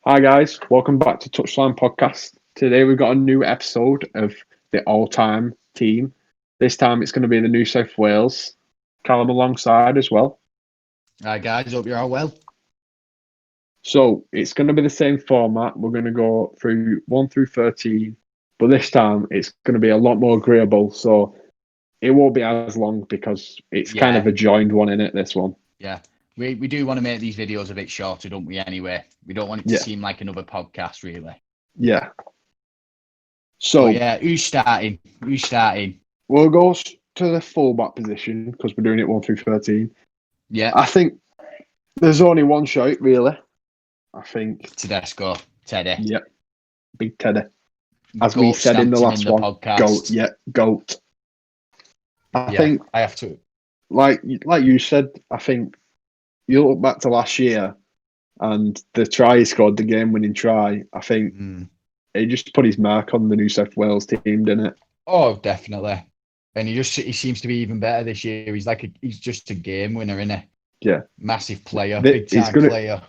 Hi guys, welcome back to Touchline Podcast. Today we've got a new episode of the all-time team. This time it's going to be the New South Wales. Callum alongside as well. Hi guys, hope you're all well. So it's going to be the same format. We're going to go through 1 through 13, but this time it's going to be a lot more agreeable. So it won't be as long because it's kind of a joined one in it, this one. Yeah. We do want to make these videos a bit shorter, don't we, anyway? We don't want it to seem like another podcast, really. Yeah. So who's starting? We'll go to the fullback position because we're doing it 1 through 13. Yeah. I think there's only one shout, really. I think Tedesco, Teddy. Yep. Big Teddy. As Goat we said in the last one. podcast. Goat. Yeah, goat. I think I have to. Like you said, I think you look back to last year and the try he scored, the game-winning try. I think he just put his mark on the New South Wales team, didn't it? Oh, definitely. And he seems to be even better this year. He's just a game winner, isn't he? Yeah. Massive player, big time player.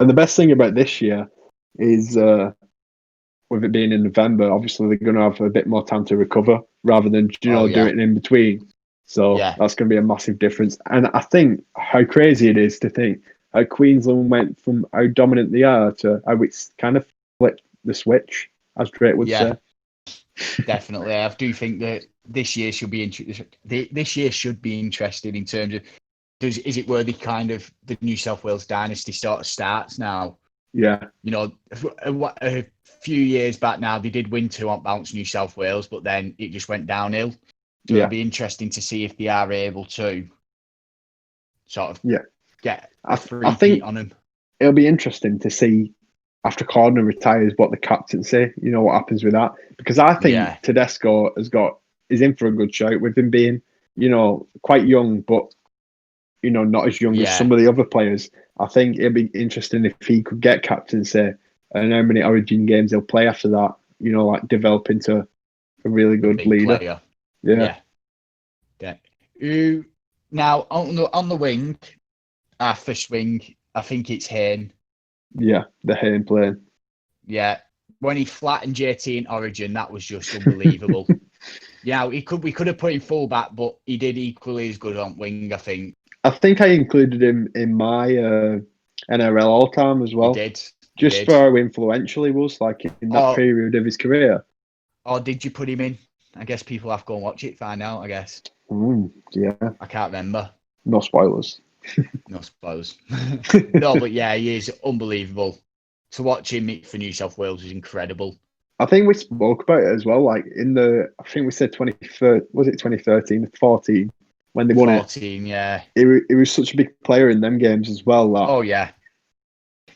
And the best thing about this year is with it being in November, obviously they're going to have a bit more time to recover rather than do it in between. So that's going to be a massive difference. And I think how crazy it is to think how Queensland went from how dominant they are to how it's kind of flipped the switch, as Drake would say. Definitely. I do think that this year should be interesting in terms of is it where the kind of the New South Wales dynasty sort of starts now? Yeah. You know, a few years back now, they did win 2 on bounce New South Wales, but then it just went downhill. So it'll be interesting to see if they are able to sort of get a free on them. It'll be interesting to see after Cordner retires what the captain say, what happens with that. Because I think Tedesco is in for a good shout with him being, quite young, but not as young as some of the other players. I think it'd be interesting if he could get captaincy and how many Origin games he'll play after that, like develop into a really good leader. Player. Yeah. Now on the wing, our first wing, I think it's Hayne. Yeah, the Hayne playing. Yeah, when he flattened JT in Origin, that was just unbelievable. We could have put him fullback, but he did equally as good on wing, I think. I think I included him in my NRL all-time as well. You did. Just for how influential he was, like in that period of his career. Or did you put him in? I guess people have to go and watch it, find out, I guess. Yeah. I can't remember. No spoilers. No, but he is unbelievable. To watch him for New South Wales is incredible. I think we spoke about it as well. Like I think we said 2013, 14 when they won 14, it. He was such a big player in them games as well.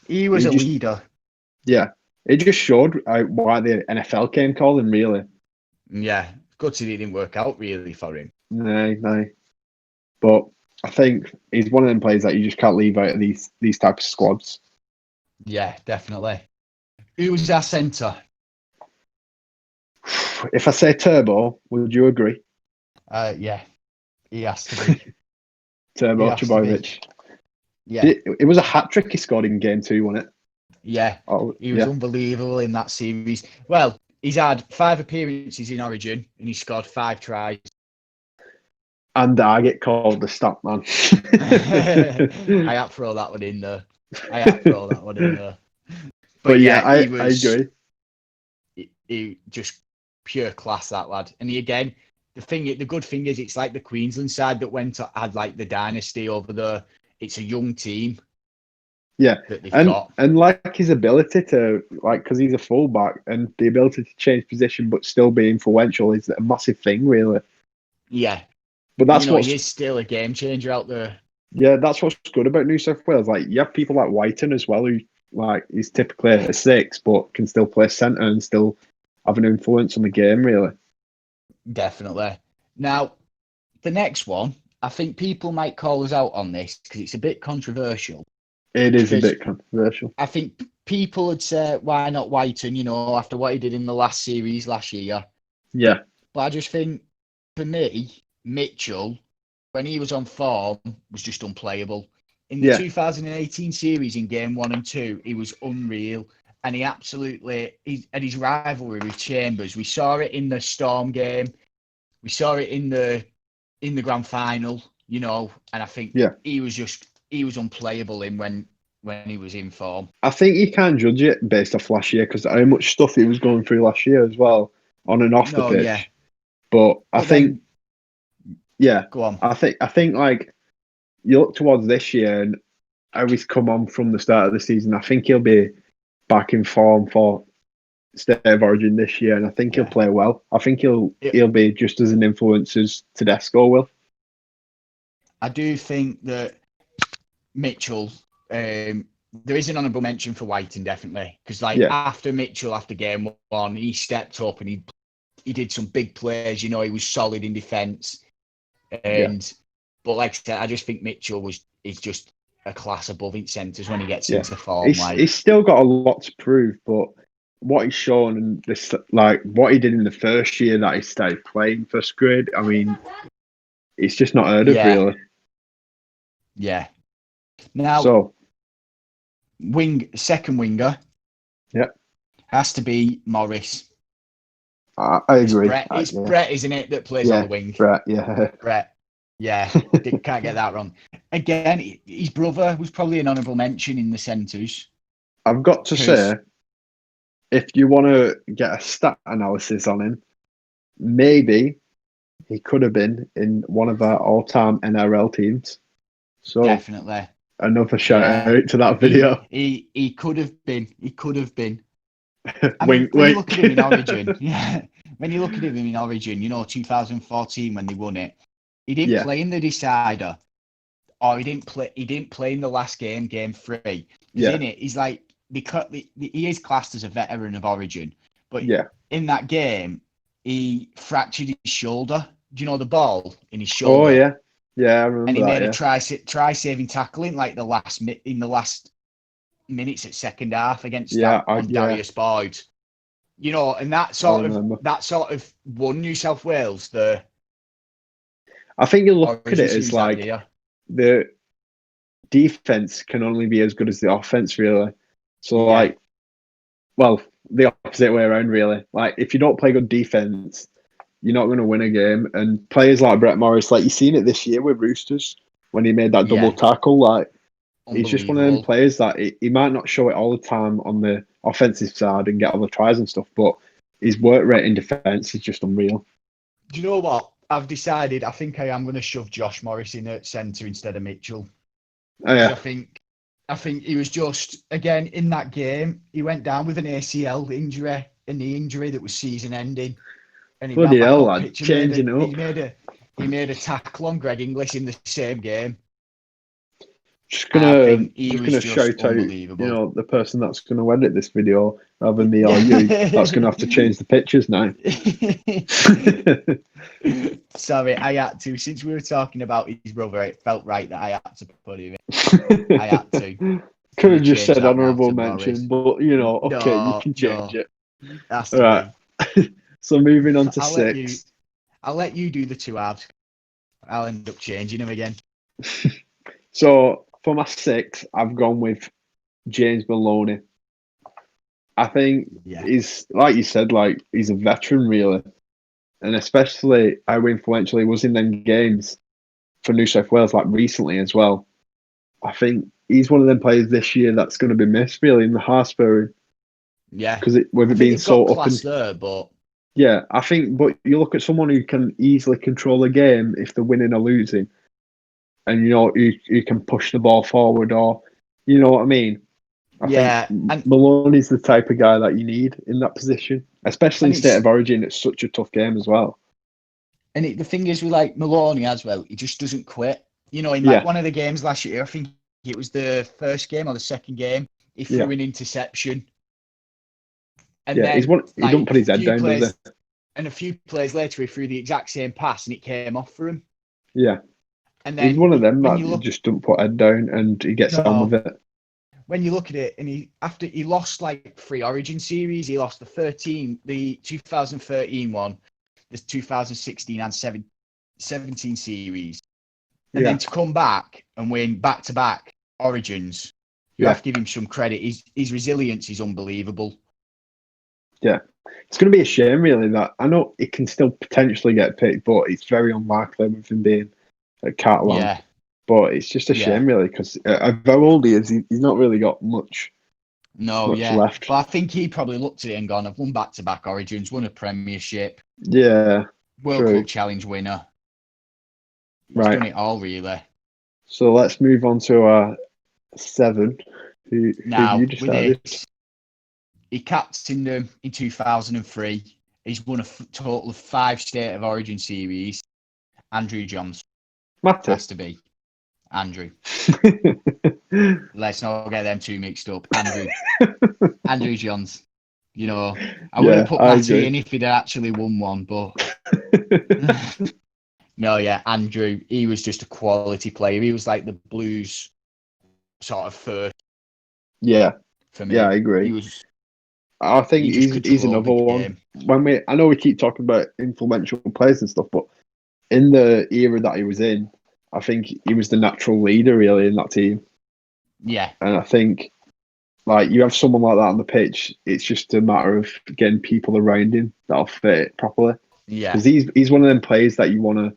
He was a leader. Yeah, it just showed why the NFL came calling, really. Yeah, good to see it didn't work out really for him. No. But I think he's one of them players that you just can't leave out of these types of squads. Yeah, definitely. Who was our centre? If I say Turbo, would you agree? Yeah, he has to be. Turbo Trbojevic. Yeah. It was a hat-trick he scored in game 2, wasn't it? Yeah, he was unbelievable in that series. Well, he's had 5 appearances in Origin and he scored 5 tries. And I get called the stat man. I had to throw that one in there. But I agree. He just pure class, that lad. And the good thing is it's like the Queensland side that had like the dynasty over there. It's a young team. Yeah, that they've got. And like his ability to, because he's a fullback, and the ability to change position but still be influential is a massive thing, really. Yeah, but that's he is still a game changer out there. Yeah, that's what's good about New South Wales. Like you have people like Whiten as well, who he's typically a 6, but can still play centre and still have an influence on the game, really. Definitely. Now, the next one, I think people might call us out on this because it's a bit controversial. It is a bit controversial. I think people would say, why not Whiten, after what he did in the last series last year. Yeah. But I just think, for me, Mitchell, when he was on form, was just unplayable. In the 2018 series in game 1 and 2, he was unreal. And he absolutely, and his rivalry with Chambers, we saw it in the Storm game. We saw it in the grand final, you know, and I think he was unplayable when he was in form. I think you can't judge it based off last year because how much stuff he was going through last year as well, on and off the pitch. Yeah. But I think, go on. I think like you look towards this year and how he's come on from the start of the season. I think he'll be back in form for State of Origin this year, and I think he'll play well. I think he'll be just as an influence as Tedesco will. I do think that Mitchell, there is an honourable mention for Whiting, definitely, because after Mitchell, after game 1, he stepped up and he did some big plays. You know, he was solid in defence, but like I said, I just think Mitchell is just a class above each centres when he gets into form. He's still got a lot to prove, but what he's shown and this, like what he did in the first year that he started playing first grade, I mean, it's just not heard of really. Yeah. Now, second winger, has to be Morris. I agree. It's Brett, isn't it, that plays on the wing? Brett. Yeah, can't get that wrong. Again, his brother was probably an honourable mention in the centres. I've got to say, if you want to get a stat analysis on him, maybe he could have been in one of our all-time NRL teams. So definitely another shout out to that video. He could have been. He could have been. When you look at him in Origin, when you look at him in Origin, you know, 2014 when they won it, he didn't play in the decider, or he didn't play in the last game 3. He's in it. He's like, because he is classed as a veteran of Origin, but in that game he fractured his shoulder. Do you know the ball in his shoulder? Oh yeah, I remember. And he made a try saving tackle in like the last minutes at second half against Darius Boyd. You know, and that sort of won New South Wales the. I think you look at it as like the defense can only be as good as the offense, really. So the opposite way around, really. Like if you don't play good defense, you're not going to win a game. And players like Brett Morris, like you've seen it this year with Roosters when he made that double tackle, like he's just one of them players that he might not show it all the time on the offensive side and get all the tries and stuff, but his work rate in defence is just unreal. Do you know what? I've decided I think I am going to shove Josh Morris in at centre instead of Mitchell. Oh, yeah. I think he was just, again, in that game, he went down with an ACL injury, a knee injury that was season ending. And he bloody hell, lad, changing up. He made a tackle on Greg Inglis in the same game. Just gonna shout out, you know, the person that's gonna edit this video rather than me or you. That's gonna have to change the pictures now. Sorry, I had to. Since we were talking about his brother, it felt right that I had to put him in. I had to. Could have just said honourable mention, but you know, okay, you can change it. That's all right. So moving on to 6. I'll let you do the 2 halves. I'll end up changing them again. So for my 6, I've gone with James Maloney. I think he's, like you said, like he's a veteran really, and especially how influential he was in them games for New South Wales, like recently as well. I think he's one of them players this year that's going to be missed really in the Hartsbury. Yeah, because with it being so up and there, but I think. But you look at someone who can easily control a game if they're winning or losing. And, you know, you can push the ball forward or, you know what I mean? I think Maloney's the type of guy that you need in that position, especially in State of Origin. It's such a tough game as well. And the thing is with, like, Maloney as well, he just doesn't quit. You know, in like one of the games last year, I think it was the first game or the second game, he threw an interception. And then, he don't put his head down, does he? And a few plays later, he threw the exact same pass and it came off for him. Yeah. And then he's one of them that just don't put head down and he gets on with it. When you look at it, and he lost like 3 Origin series, he lost the 2013 one, the 2016 and 17 series, and then to come back and win back to back Origins, you have to give him some credit. His resilience is unbelievable. Yeah. It's going to be a shame, really, that I know it can still potentially get picked, but it's very unlikely with him being at Catalan. Yeah. But it's just a shame, really, because of how old he is, he's not really got much left. But I think he probably looked at it and gone, I've won back-to-back Origins, won a Premiership. Yeah. World Club Challenge winner. He's done it all, really. So let's move on to our 7. Who you decided? He captained them in 2003. He's won a total of 5 State of Origin series. Andrew Johns. Matter. Has to be. Andrew. Let's not get them two mixed up. Andrew Johns. You know, I would have put Matty in if he'd actually won one, but no, Andrew, he was just a quality player. He was like the Blues sort of first. Yeah. For me. Yeah, I agree. I think he's another one. I know we keep talking about influential players and stuff, but in the era that he was in, I think he was the natural leader really in that team. Yeah. And I think like you have someone like that on the pitch, it's just a matter of getting people around him that'll fit it properly. Yeah. Because he's one of them players that you want to,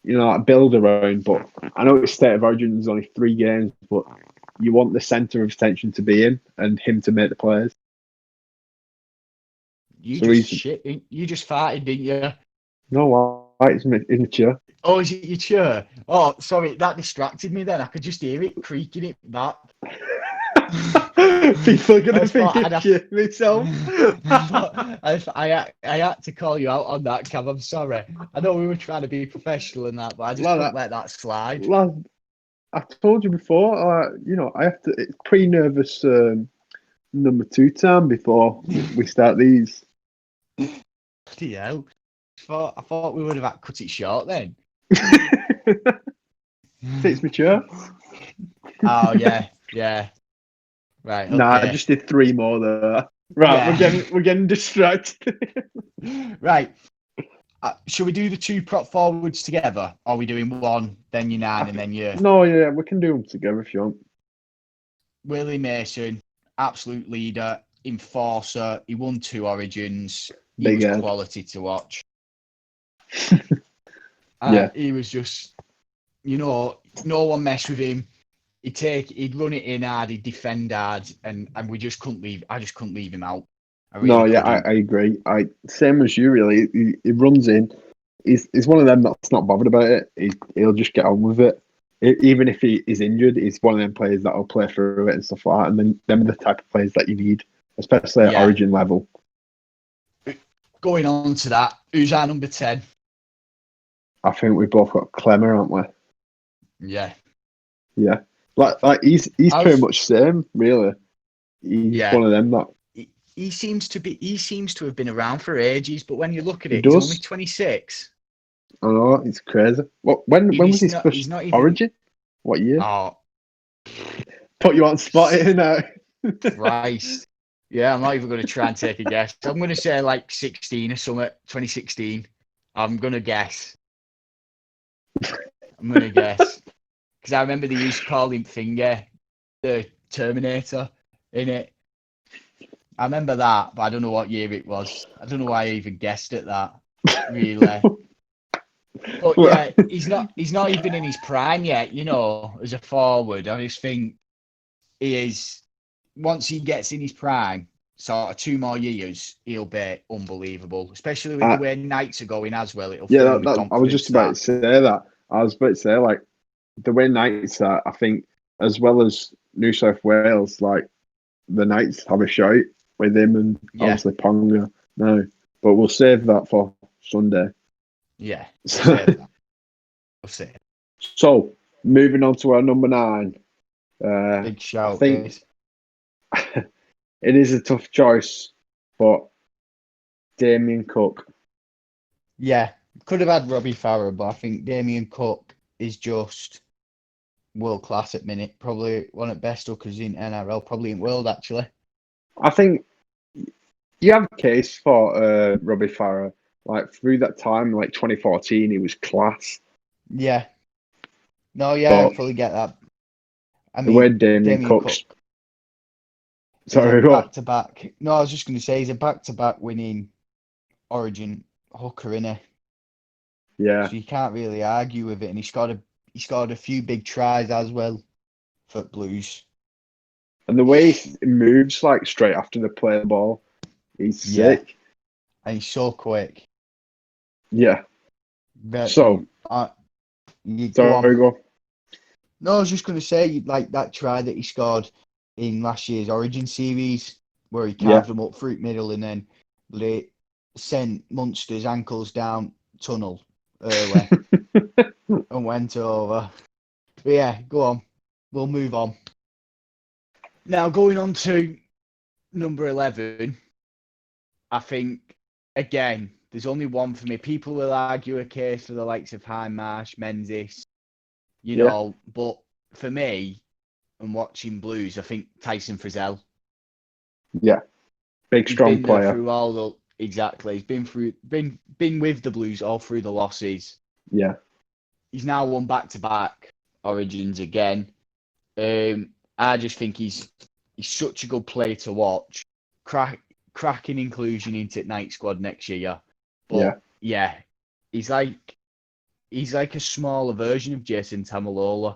like build around. But I know it's State of Origin is only 3 games, but you want the centre of attention to be him and him to make the players. You just farted, didn't you? No, it's mature. Oh, is it your chair? Oh, sorry, that distracted me then. I could just hear it creaking it back. People are going to think it's you, myself. I had to call you out on that, Cav. I'm sorry. I know we were trying to be professional in that, but I just couldn't let that slide. Lad, I told you before, I have to, it's pre-nervous number 2 time before we start these. Bloody hell. I thought we would have cut it short then. It's mature. Oh, yeah. Right. Okay. Nah, I just did 3 more there. Right, we're getting distracted. Right. Should we do the 2 prop forwards together? Or are we doing one, then your 9, and then your... No, yeah, we can do them together if you want. Willie Mason, absolute leader, enforcer. He won 2 Origins. He was quality to watch. He was just, no one messed with him. He'd run it in hard, he'd defend hard, and I just couldn't leave him out. I agree. Same as you, really. He runs in. He's one of them that's not bothered about it. He'll just get on with it. Even if he is injured, he's one of them players that'll play through it and stuff like that. And then them are the type of players that you need, especially at Origin level. Going on to that, who's our number 10? I think we both got Clemmer, haven't we? Yeah. Yeah. Like he's pretty much same, really. He's one of them that he seems to have been around for ages, but when you look at it, he's only 26. I know, it's crazy. When was his first Origin? What year? Oh, put you on spot here now. Christ. Yeah, I'm not even going to try and take a guess. I'm going to say like 16 or something, 2016. I'm going to guess. Because I remember they used to call him Finger, the Terminator, in it. I remember that, but I don't know what year it was. I don't know why I even guessed at that, really. But yeah, he's not even in his prime yet, as a forward. I just think he is, once he gets in his prime, sort of 2 more years, he'll be unbelievable, especially with the way Knights are going as well. I was just about to say that. I was about to say, like, the way Knights are, I think, as well as New South Wales, like, the Knights have a shout with him and obviously Ponga. No, but we'll save that for Sunday. Yeah, we'll save that. So, moving on to our number 9. Big shout. I think it is a tough choice, but Damien Cook. Yeah, could have had Robbie Farah, but I think Damien Cook is just world class at minute. Probably one of the best hookers in NRL, probably in world actually. I think you have a case for Robbie Farah. Like through that time, like 2014, he was class. Yeah. No, yeah, I fully get that. I The mean, way Damien Cook's. Sorry, back to back. No, I was just going to say he's a back-to-back winning Origin hooker, innit? Yeah. So you can't really argue with it, and he scored a few big tries as well for Blues. And the way he moves, like straight after the play the ball, he's sick. And he's so quick. Yeah. But so, go. No, I was just going to say, like that try that he scored in last year's Origin series, where he carved them up through middle and then they sent Munster's ankles down tunnel early and went over. But yeah, go on. We'll move on. Now, going on to number 11, I think, again, there's only one for me. People will argue a case for the likes of Hindmarsh, Menzies, you know, but for me, and watching Blues, I think Tyson Frizzell. Yeah. Big, strong player. Through all the, exactly. He's been with the Blues all through the losses. Yeah. He's now won back-to-back Origins again. I just think he's such a good player to watch. Cracking inclusion into night squad next year. But yeah, he's like a smaller version of Jason Taumalolo.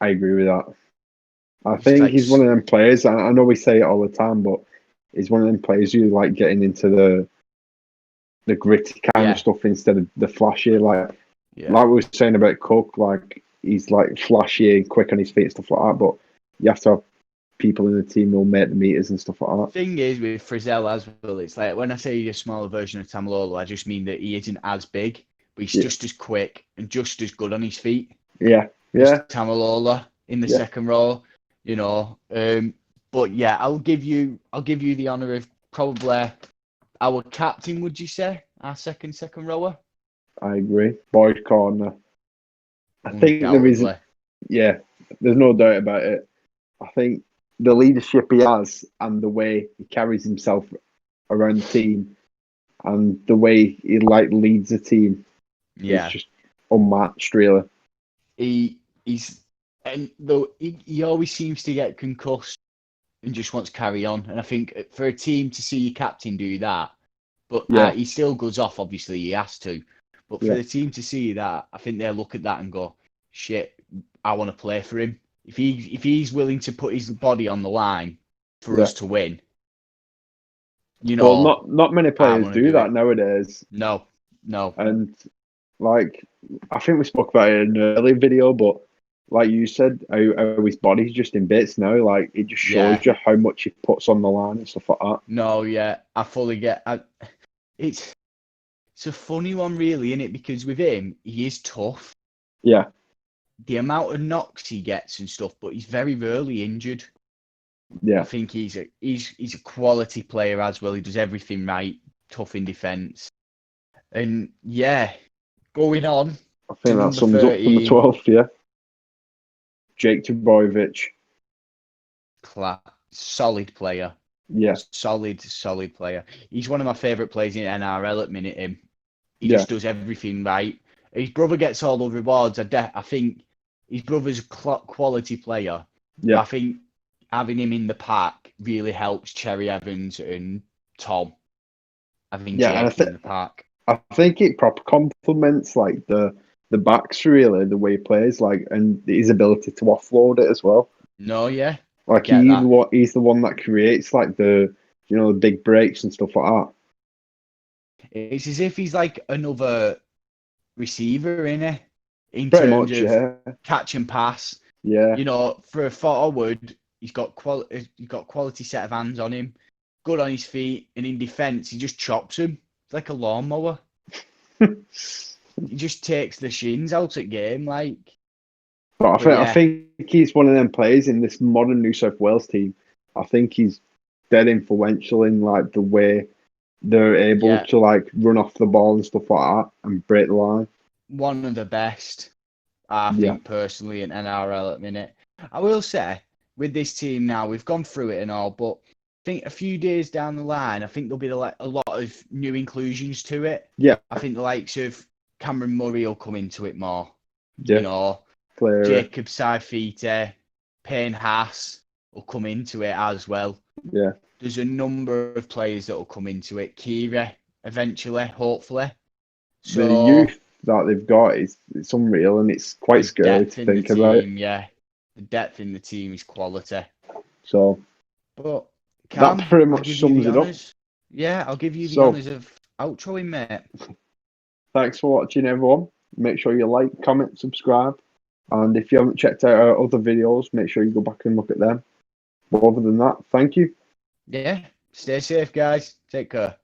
I agree with that. I think he's one of them players. I know we say it all the time, but he's one of them players who like getting into the gritty kind of stuff instead of the flashy. Like we were saying about Cook, like he's like flashy and quick on his feet and stuff like that. But you have to have people in the team who'll make the meters and stuff like that. The thing is with Frizzell as well, it's like when I say he's a smaller version of Taumalolo, I just mean that he isn't as big, but he's just as quick and just as good on his feet. Yeah. Taumalolo in the second row, you know. But yeah, I'll give you the honour of probably our captain. Would you say our second rower? I agree. Boyd Corner. I think there is. Yeah, there's no doubt about it. I think the leadership he has and the way he carries himself around the team and the way he like leads the team is just unmatched, really. He always seems to get concussed and just wants to carry on. And I think for a team to see your captain do that, but he still goes off. Obviously, he has to. But for the team to see that, I think they look at that and go, "Shit, I want to play for him." If he's willing to put his body on the line for us to win, you know. Well, not many players do that nowadays. No. And like, I think we spoke about it in an earlier video, but like you said, how his body's just in bits now. Like it just shows you how much he puts on the line and stuff like that. No, I fully get. It's a funny one, really, isn't it? Because with him, he is tough. Yeah. The amount of knocks he gets and stuff, but he's very rarely injured. Yeah. I think he's a quality player as well. He does everything right, tough in defence. And going on. I think that sums up from the 12th, Jake Trbojevic. Solid player. Yeah. Solid player. He's one of my favourite players in NRL at minute. He just does everything right. His brother gets all the rewards. I think his brother's a quality player. Yeah. I think having him in the pack really helps Cherry Evans and Tom. Having Jake in the pack. I think it proper complements like the backs, really, the way he plays, like, and his ability to offload it as well. No, yeah. Like he's the one that creates like the big breaks and stuff like that. It's as if he's like another receiver in terms of catch and pass. Yeah. You know, for a forward, he's got quality set of hands on him, good on his feet, and in defence, he just chops him. It's like a lawnmower. He just takes the shins out at game, like. But I think he's one of them players in this modern New South Wales team. I think he's dead influential in like the way they're able to like run off the ball and stuff like that and break the line. One of the best, I think, personally, in NRL at the minute. I will say, with this team now, we've gone through it and all, but I think a few days down the line, I think there'll be a lot of new inclusions to it. Yeah. I think the likes of Cameron Murray will come into it more. Yeah. You know, Cleary. Jacob Saifite, Payne Haas will come into it as well. Yeah. There's a number of players that will come into it. Kira, eventually, hopefully. So the youth that they've got it's unreal, and it's quite scary to think about. Yeah, the depth in the team is quality. So, but that pretty much sums it up. Yeah, I'll give you the honours of outroing, mate. Thanks for watching, everyone. Make sure you like, comment, subscribe. And if you haven't checked out our other videos, make sure you go back and look at them. But other than that, thank you. Yeah, stay safe, guys. Take care.